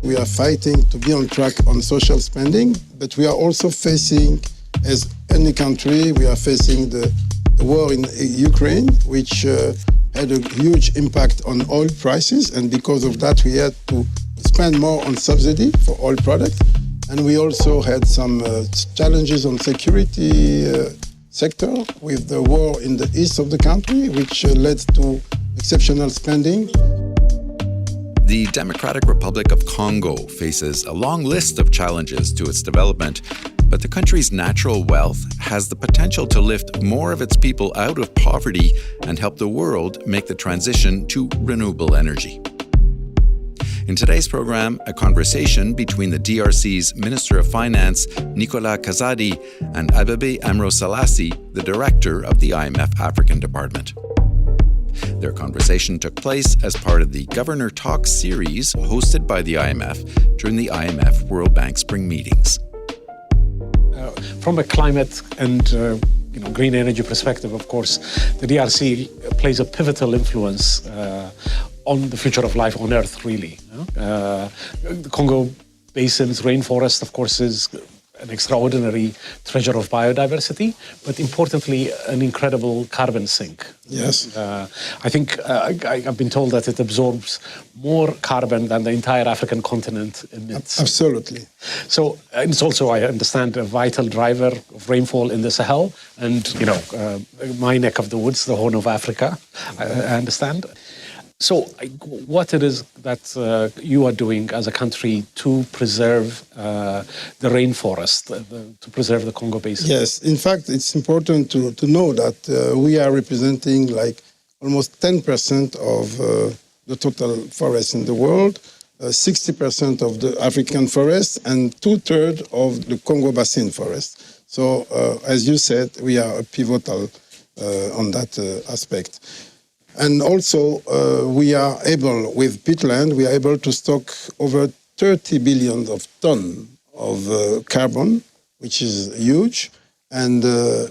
We are fighting to be on track on social spending, but we are also facing, as any country, we are facing the war in Ukraine, which had a huge impact on oil prices, and because of that we had to spend more on subsidy for oil products. And we also had some challenges on security sector with the war in the east of the country, which led to exceptional spending. The Democratic Republic of Congo faces a long list of challenges to its development, but the country's natural wealth has the potential to lift more of its people out of poverty and help the world make the transition to renewable energy. In today's program, a conversation between the DRC's Minister of Finance, Nicolas Kazadi, and Abebe Aemro Selassie, the director of the IMF African Department. Their conversation took place as part of the Governor Talks series hosted by the IMF during the IMF-World Bank Spring Meetings. From a climate and green energy perspective, of course, the DRC plays a pivotal influence on the future of life on Earth, really. The Congo Basin's rainforest, of course, is an extraordinary treasure of biodiversity, but importantly, an incredible carbon sink. Yes. I think I've been told that it absorbs more carbon than the entire African continent emits. Absolutely. So it's also, I understand, a vital driver of rainfall in the Sahel and, my neck of the woods, the Horn of Africa, I understand. So what it is that you are doing as a country to preserve the rainforest, to preserve the Congo Basin? Yes, in fact, it's important to know that we are representing like almost 10% of the total forest in the world, 60% of the African forest, and 2/3 of the Congo Basin forest. So, as you said, we are pivotal on that aspect. And also, we are able, with peatland, we are able to stock over 30 billion of tons of carbon, which is huge. And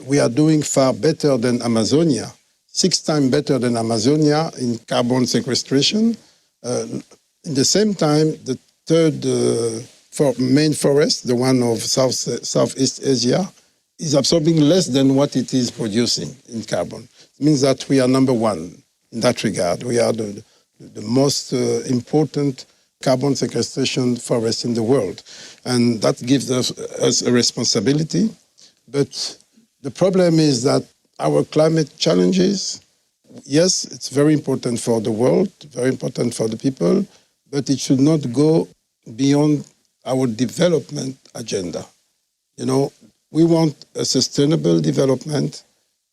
we are doing far better than Amazonia, 6 times better than Amazonia in carbon sequestration. In the same time, the third main forest, the one of Southeast Asia, is absorbing less than what it is producing in carbon. It means that we are number one. In that regard, we are the most important carbon sequestration forest in the world. And that gives us a responsibility. But the problem is that our climate challenges, yes, it's very important for the world, very important for the people, but it should not go beyond our development agenda. We want a sustainable development.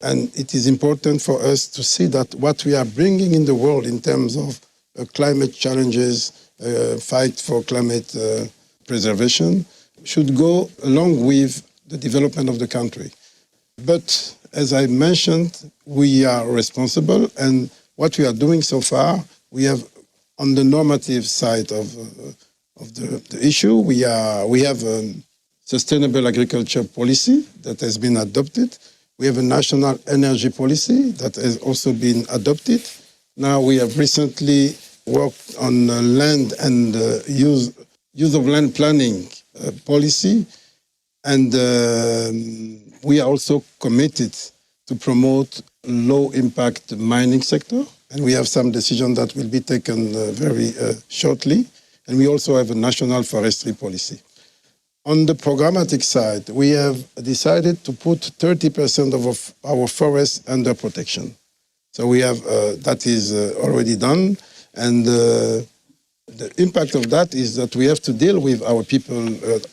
And it is important for us to see that what we are bringing in the world in terms of climate challenges, fight for climate preservation, should go along with the development of the country. But as I mentioned, we are responsible, and what we are doing so far, we have on the normative side of the issue, we have a sustainable agriculture policy that has been adopted. We have a national energy policy that has also been adopted. Now we have recently worked on land and use of land planning policy. And we are also committed to promote low-impact mining sector. And we have some decisions that will be taken very shortly. And we also have a national forestry policy. On the programmatic side, we have decided to put 30% of our forests under protection. So we have that is already done, and the impact of that is that we have to deal with our people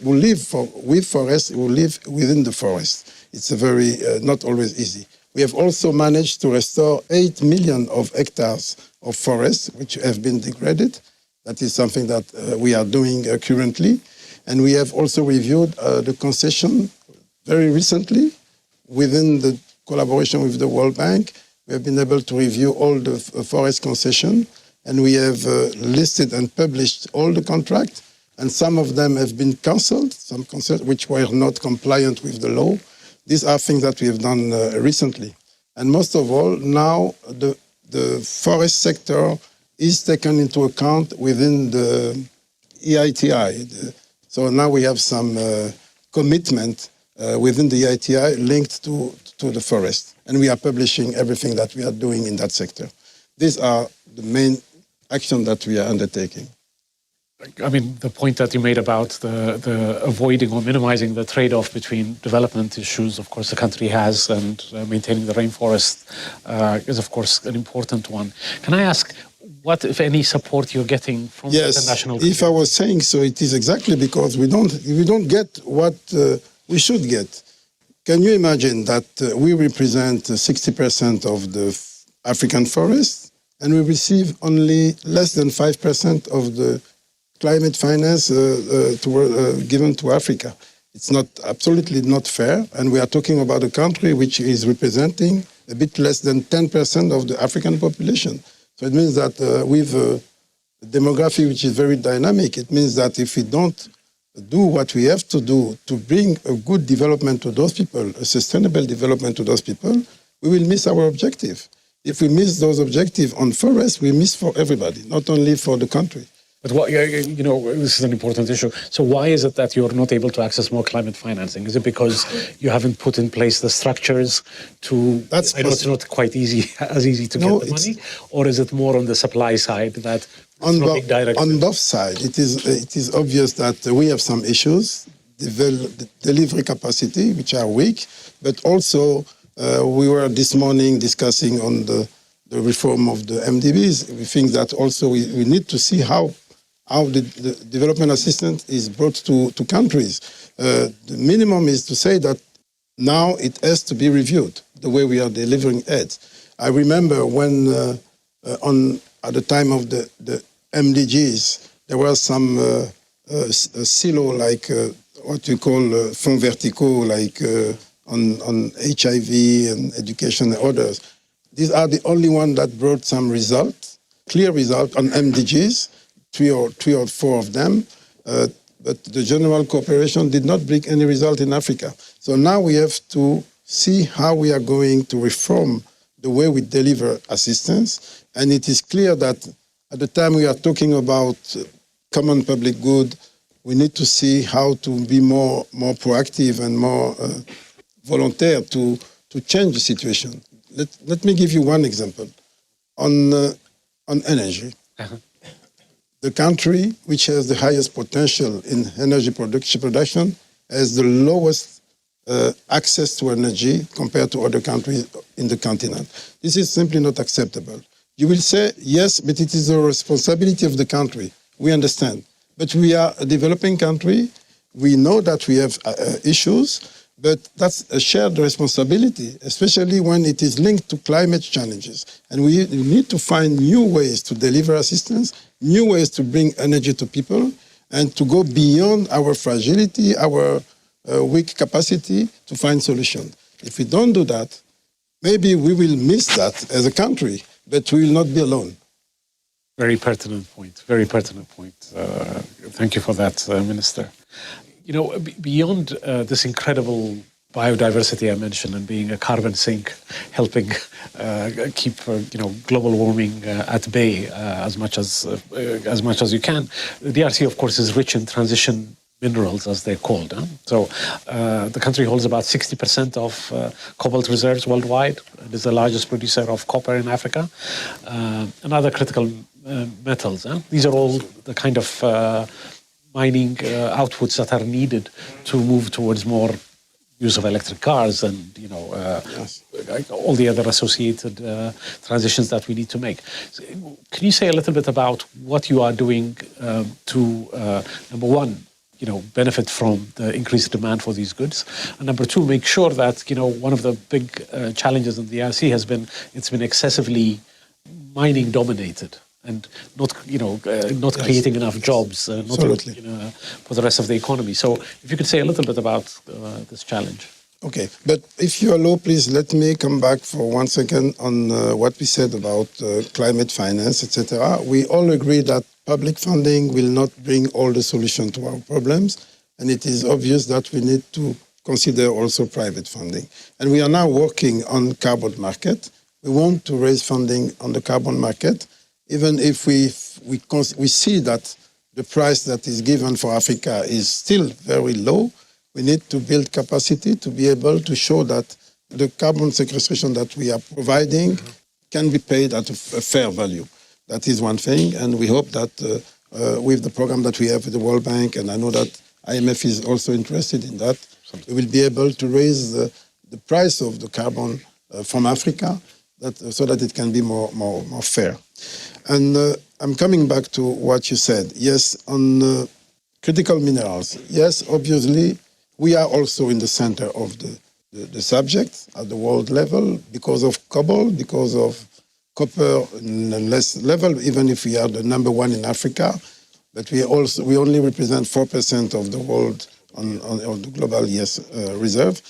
who live with forests, who live within the forest. It's a very not always easy. We have also managed to restore 8 million of hectares of forests which have been degraded. That is something that we are doing currently. And we have also reviewed the concession very recently within the collaboration with the World Bank. We have been able to review all the forest concession, and we have listed and published all the contracts, and some of them have been cancelled, some contracts which were not compliant with the law. These are things that we have done recently. And most of all, now the forest sector is taken into account within the EITI. So now we have some commitment within the EITI linked to the forest. And we are publishing everything that we are doing in that sector. These are the main actions that we are undertaking. I mean, the point that you made about the avoiding or minimizing the trade-off between development issues, of course, the country has, and maintaining the rainforest is, of course, an important one. Can I ask, what, if any, support you're getting from the international community? If I was saying so, it is exactly because we don't get what we should get. Can you imagine that we represent 60% of the African forest, and we receive only less than 5% of the climate finance given to Africa? It's absolutely not fair, and we are talking about a country which is representing a bit less than 10% of the African population. So it means that with a demography which is very dynamic, it means that if we don't do what we have to do to bring a good development to those people, a sustainable development to those people, we will miss our objective. If we miss those objectives on forests, we miss for everybody, not only for the country. But what, you know, this is an important issue. So why is it that you're not able to access more climate financing? Is it because you haven't put in place the structures to? I know it's not quite as easy to get the money, or is it more on the supply side that? On both sides, it is obvious that we have some issues, delivery capacity, which are weak, but also we were this morning discussing on the reform of the MDBs. We think that also we need to see how the development assistance is brought to countries. The minimum is to say that now it has to be reviewed, the way we are delivering aid. I remember when at the time of the MDGs, there was some silo, like what you call fonds verticaux, like on HIV and education and others. These are the only ones that brought some result, clear result on MDGs, three or four of them, but the general cooperation did not bring any result in Africa. So now we have to see how we are going to reform the way we deliver assistance, and it is clear that at the time we are talking about common public good, we need to see how to be more proactive and more volunteer to change the situation. Let me give you one example. On energy, the country which has the highest potential in energy production has the lowest access to energy compared to other countries in the continent. This is simply not acceptable. You will say, yes, but it is the responsibility of the country. We understand. But we are a developing country. We know that we have issues, but that's a shared responsibility, especially when it is linked to climate challenges. And we need to find new ways to deliver assistance, new ways to bring energy to people, and to go beyond our fragility, our weak capacity to find solutions. If we don't do that, maybe we will miss that as a country, but we will not be alone. Very pertinent point. Very pertinent point. Thank you for that, Minister. You know, beyond this incredible biodiversity I mentioned and being a carbon sink, helping keep global warming at bay as much as you can, the DRC, of course, is rich in transition minerals, as they're called. So the country holds about 60% of cobalt reserves worldwide. It is the largest producer of copper in Africa and other critical metals. These are all the kind of mining outputs that are needed to move towards more use of electric cars and all the other associated transitions that we need to make. So, can you say a little bit about what you are doing to number one, benefit from the increased demand for these goods, and number two, make sure that one of the big challenges in the DRC has been it's been excessively mining dominated and not creating enough jobs for the rest of the economy. So if you could say a little bit about this challenge. Okay, but if you allow, please let me come back for 1 second on what we said about climate finance, etc. We all agree that public funding will not bring all the solutions to our problems, and it is obvious that we need to consider also private funding. And we are now working on carbon market. We want to raise funding on the carbon market, even if we see that the price that is given for Africa is still very low. We need to build capacity to be able to show that the carbon sequestration that we are providing can be paid at a fair value. That is one thing, and we hope that with the program that we have with the World Bank, and I know that IMF is also interested in that, we will be able to raise the price of the carbon from Africa so that it can be more fair. And I'm coming back to what you said. Yes, on critical minerals. Yes, obviously, we are also in the center of the subject at the world level because of cobalt, because of copper in a less level, even if we are the number one in Africa. But we only represent 4% of the world on the global reserve.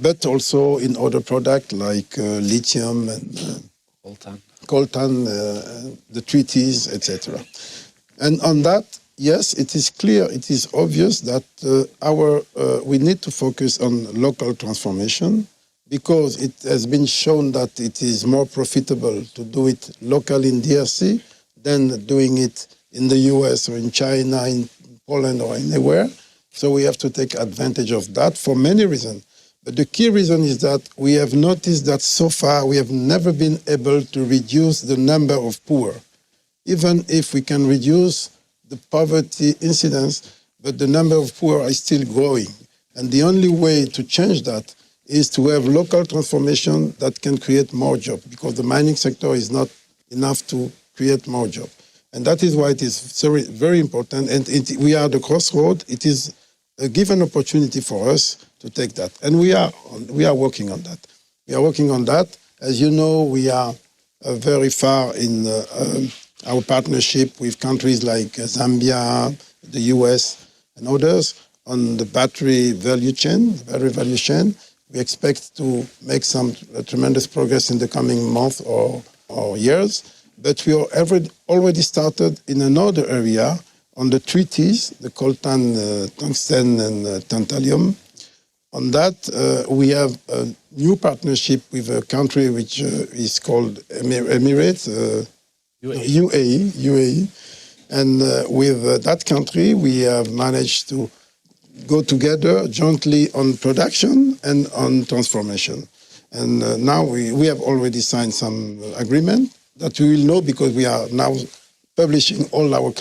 But also in other products like lithium and coltan, the treaties, etc. And on that, yes, it is clear, it is obvious that we need to focus on local transformation because it has been shown that it is more profitable to do it locally in DRC than doing it in the US or in China, in Poland or anywhere. So we have to take advantage of that for many reasons. But the key reason is that we have noticed that so far we have never been able to reduce the number of poor. Even if we can reduce the poverty incidence, but the number of poor is still growing. And the only way to change that is to have local transformation that can create more jobs, because the mining sector is not enough to create more jobs. And that is why it is very, very important. And we are at the crossroad. It is a given opportunity for us to take that. And we are working on that. We are working on that. As you know, we are very far in our partnership with countries like Zambia, the US, and others on the battery value chain. We expect to make some tremendous progress in the coming months or years. But we already started in another area on the treaties, the coltan, tungsten, and tantalum. On that, we have a new partnership with a country which is called Emirates, UAE. And with that country, we have managed to go together jointly on production and on transformation. And now we have already signed some agreement that we will know because we are now publishing all our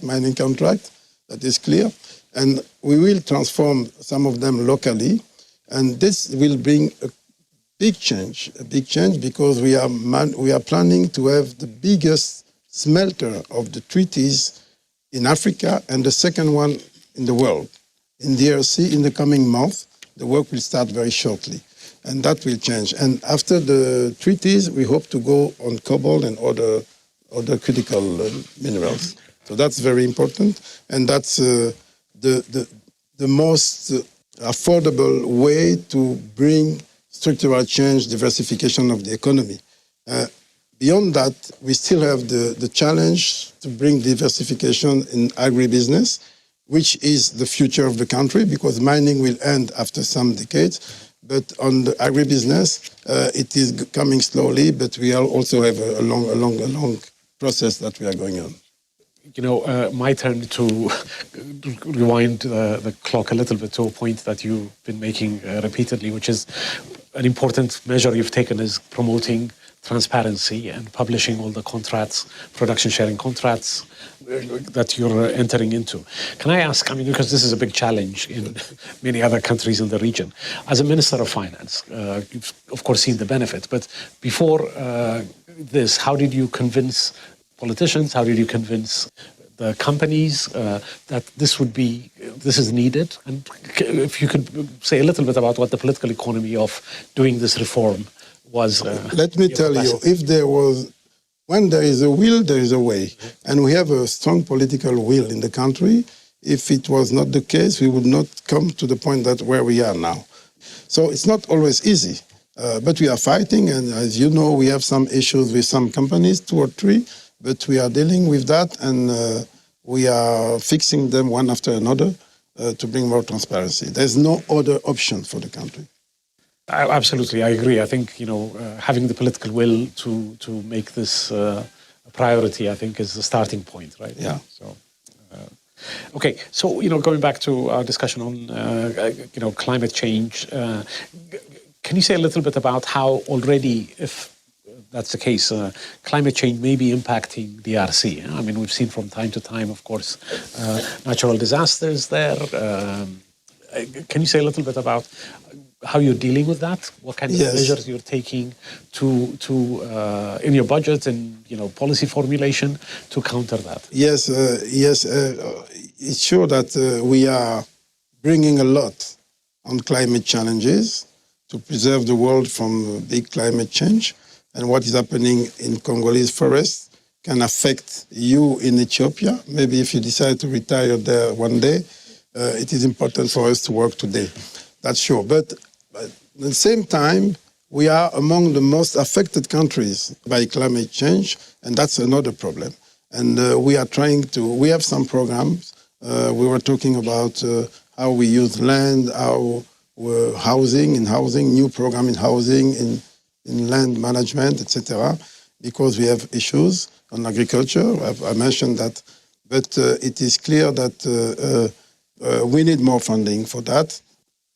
mining contract, that is clear. And we will transform some of them locally. And this will bring a big change because we are planning to have the biggest smelter of the treaties in Africa and the second one in the world. In DRC, in the coming month, the work will start very shortly. And that will change. And after the treaties, we hope to go on cobalt and other critical minerals. So that's very important. And that's the most affordable way to bring structural change, diversification of the economy. Beyond that, we still have the challenge to bring diversification in agribusiness, which is the future of the country, because mining will end after some decades. But on the agribusiness, it is coming slowly, but we also have a long process that we are going on. You know, my turn to rewind the clock a little bit to a point that you've been making repeatedly, which is an important measure you've taken is promoting transparency and publishing all the contracts, production sharing contracts that you're entering into. Can I ask, because this is a big challenge in many other countries in the region, as a Minister of Finance, you've of course seen the benefit, but before this, how did you convince politicians, how did you convince the companies that this is needed? And if you could say a little bit about what the political economy of doing this reform was. Let me tell you, when there is a will, there is a way. And we have a strong political will in the country. If it was not the case, we would not come to the point where we are now. So it's not always easy, but we are fighting. And as you know, we have some issues with some companies, 2 or 3, but we are dealing with that and we are fixing them one after another to bring more transparency. There's no other option for the country. Absolutely, I agree. I think having the political will to make this priority, I think, is the starting point, right? Yeah. So, okay. So, going back to our discussion on, climate change, can you say a little bit about how already, if that's the case, climate change may be impacting DRC? I mean, we've seen from time to time, of course, natural disasters there. Can you say a little bit about how you're dealing with that? What kind of measures you're taking to in your budget and policy formulation to counter that? Yes. It's sure that we are bringing a lot on climate challenges to preserve the world from big climate change. And what is happening in Congolese forests can affect you in Ethiopia. Maybe if you decide to retire there one day, it is important for us to work today. That's sure. But at the same time, we are among the most affected countries by climate change, and that's another problem. And we are we have some programs. We were talking about how we use land, how housing, new program in housing, in land management, etc., because we have issues on agriculture. I mentioned that, but it is clear that we need more funding for that.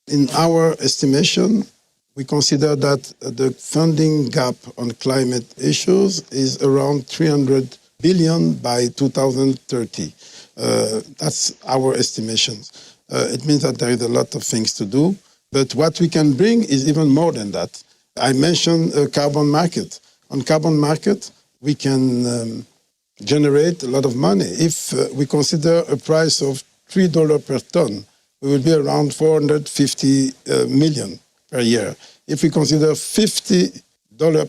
In our estimation, we consider that the funding gap on climate issues is around 300 billion by 2030. That's our estimations. It means that there is a lot of things to do, but what we can bring is even more than that. I mentioned a carbon market. On carbon market, we can generate a lot of money. If we consider a price of $3 per ton, we will be around 450 million per year. If we consider $50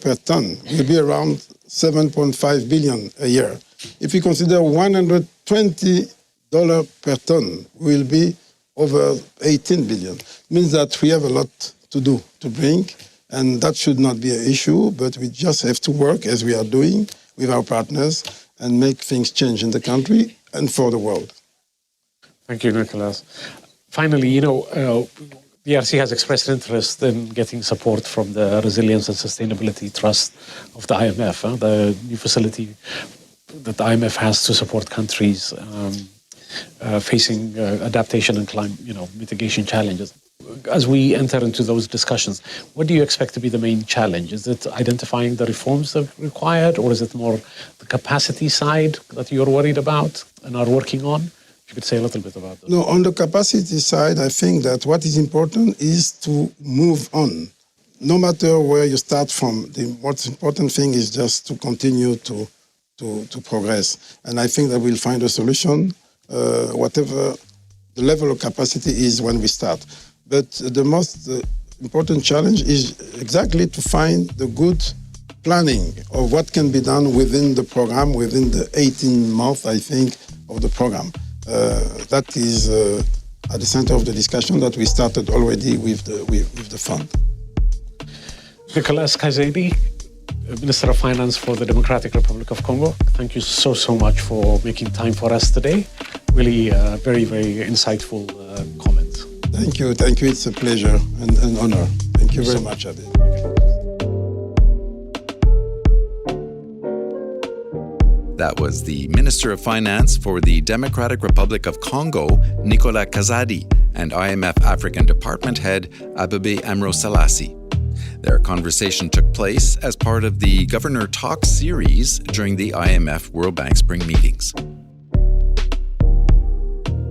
per ton, we will be around 7.5 billion a year. If we consider $120 per ton, we will be over 18 billion. It means that we have a lot to do, to bring. And that should not be an issue, but we just have to work as we are doing with our partners and make things change in the country and for the world. Thank you, Nicolas. Finally, DRC has expressed interest in getting support from the Resilience and Sustainability Trust of the IMF, the new facility that the IMF has to support countries facing adaptation and climate, mitigation challenges. As we enter into those discussions, what do you expect to be the main challenge? Is it identifying the reforms that are required, or is it more the capacity side that you're worried about and are working on? If you could say a little bit about that. No, on the capacity side, I think that what is important is to move on. No matter where you start from, the most important thing is just to continue to progress. And I think that we'll find a solution, whatever the level of capacity is when we start. But the most important challenge is exactly to find the good planning of what can be done within the program, within the 18 months, I think, of the program. That is at the center of the discussion that we started already with the fund. Nicolas Kazadi, Minister of Finance for the Democratic Republic of Congo, thank you so much for making time for us today. Really very, very insightful comments. Thank you. It's a pleasure and an honor. Thank you very much, Abebe. That was the Minister of Finance for the Democratic Republic of Congo, Nicolas Kazadi, and IMF African Department Head, Abebe Aemro Selassie. Their conversation took place as part of the Governor Talks series during the IMF-World Bank Spring Meetings.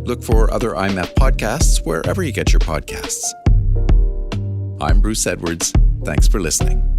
Look for other IMF podcasts wherever you get your podcasts. I'm Bruce Edwards. Thanks for listening.